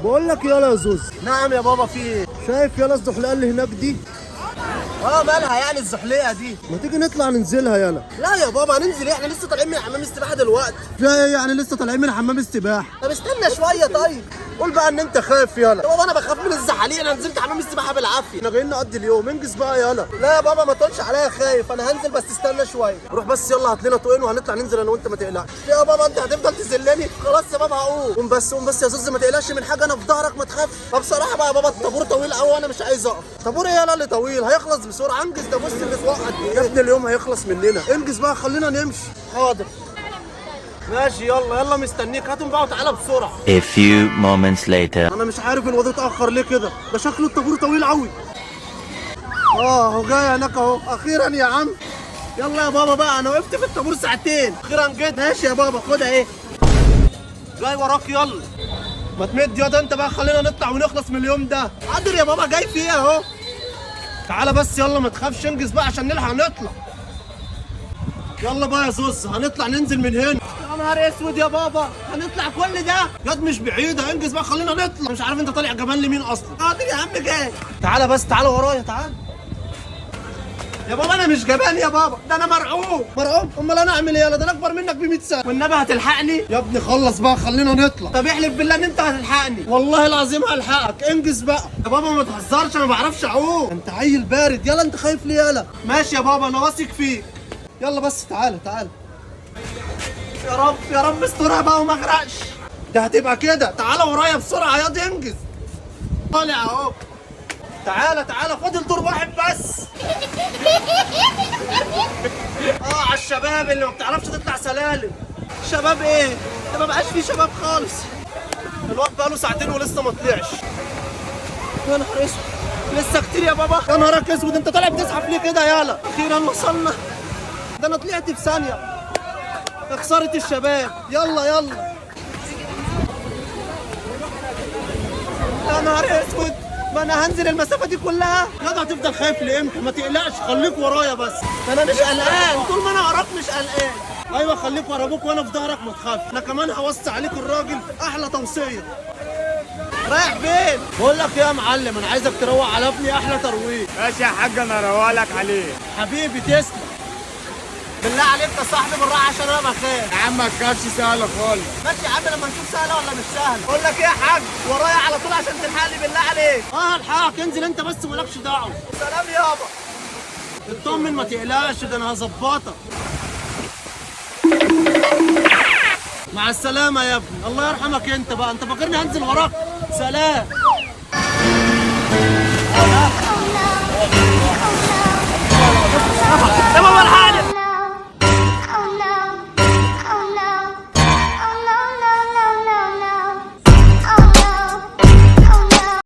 بقول لك يلا يا زوز، نعم يا بابا، في ايه؟ شايف يلا الزحلقه اللي هناك دي؟ مالها يعني الزحليقه دي؟ ما تيجي نطلع ننزلها يلا. لا يا بابا، هننزل ايه؟ احنا لسه طالعين من حمام السباحه دلوقتي. فيها ايه يعني؟ لسه طالعين من حمام السباحه. طب استنى شويه طيب. قول بقى ان انت خايف يلا. يا بابا انا بخاف من الزحاليق، انا نزلت حمام السباحه بالعافيه. احنا جايين نقضي اليوم، انجز بقى يلا. لا يا بابا ما تقولش عليا خايف، انا هنزل بس استنى شويه. روح بس يلا هات لنا طوقين وهنطلع ننزل انا وانت، ما تقلقش. يا بابا انت هتفضل تذلني؟ خلاص يا بابا هقوم. قوم بس قوم بس يا زوز، ما تقلقش من حاجه، انا في ظهرك ما تخافش. طب بصراحه بقى يا بابا الطابور طويل قوي وانا مش عايز اقف. طابور ايه يلا اللي طويل؟ هيخلص بسرعه، انجز ده بص اللي فوق قد ايه. يا ابني اليوم هيخلص مننا، انجز بقى خلينا نمشي. حاضر ماشي، يلا يلا مستنيك، هاتهم بقى وتعالى بسرعه. A few moments later. انا مش عارف الواد اتاخر ليه كده، ده شكله الطابور طويل قوي. اهو جاي هناك اهو، اخيرا يا عم. يلا يا بابا بقى، انا وقفت في الطابور ساعتين، اخيرا جيت. ماشي يا بابا، خدها ايه. جاي وراك يلا. ما تمد ياض انت بقى، خلينا نطلع ونخلص من اليوم ده. حاضر يا بابا، جاي فيه اهو. تعالى بس يلا ما تخافش، انجز بقى عشان نلحق نطلع. يلا بقى يا زوز، هنطلع ننزل من هنا. يا نهار اسود يا بابا، هنطلع كل ده؟ ياض مش بعيدة، انجز بقى خلينا نطلع. مش عارف انت طالع جبان لمين اصلا. حاضر يا عم جاي. تعالى بس، تعالى ورايا تعالى. يا بابا انا مش جبان يا بابا، ده انا مرعوب. مرعوب؟ امال انا اعمل ايه؟ يلا ده انا اكبر منك ب 100 سنة. والنبي هتلحقني؟ يا ابني خلص بقى خلينا نطلع. طب احلف بالله ان انت هتلحقني. والله العظيم هلحقك، انجز بقى. يا بابا ما تهزرش، انا ما بعرفش اعوم. انت عيل بارد، يلا انت خايف ليه يلا؟ ماشي يا بابا انا واثق فيك. يلا بس تعالى تعالى. يا رب يا رب استرها بقى وما اغرقش. ده هتبقى كده. تعالى ورايا بسرعة ياض، انجز. طالع اهو. تعالى تعالى، فاضل دور واحد بس. على الشباب اللي ما بتعرفش تطلع سلالم. شباب ايه؟ ده ما بقاش فيه شباب خالص. الواد بقاله ساعتين ولسه ما طلعش. يا نهار اسود، لسه كتير يا بابا. يا نهارك اسود، انت طالع بتزحف ليه كده يالا؟ اخيرا وصلنا. ده انا طلعت في ثانية. خسارة الشباب. يلا يلا. يا نهار اسود، ما انا هنزل المسافة دي كلها. ياض هتفضل خايف لامتى؟ ما تقلقش، خليك ورايا بس. انا مش قلقان، طول ما انا وراك مش قلقان. ايوه خليك ورا ابوك وانا في ظهرك، ما تخافش. انا كمان هوصي عليك الراجل احلى توصية. رايح فين؟ بقول لك ايه يا معلم، انا عايزك تروق على ابني احلى ترويق. ماشي يا حاج، انا اروق لك عليه. حبيبي تسلم. بالله عليك يا صاحبي بالراحه عشان انا بخاف. يا عم ما تخافش، سهله خالص. ماشي يا عم، لما نشوف سهله ولا مش سهله. بقول لك ايه يا حاج، ورايا على طول عشان تلحقني بالله عليك. الحقك، انزل انت بس مالكش دعوه. سلام يابا. اطمن ما تقلقش، ده انا هظبطك. مع السلامة يا ابني، الله يرحمك. انت بقى انت فاكرني هنزل وراك؟ سلام.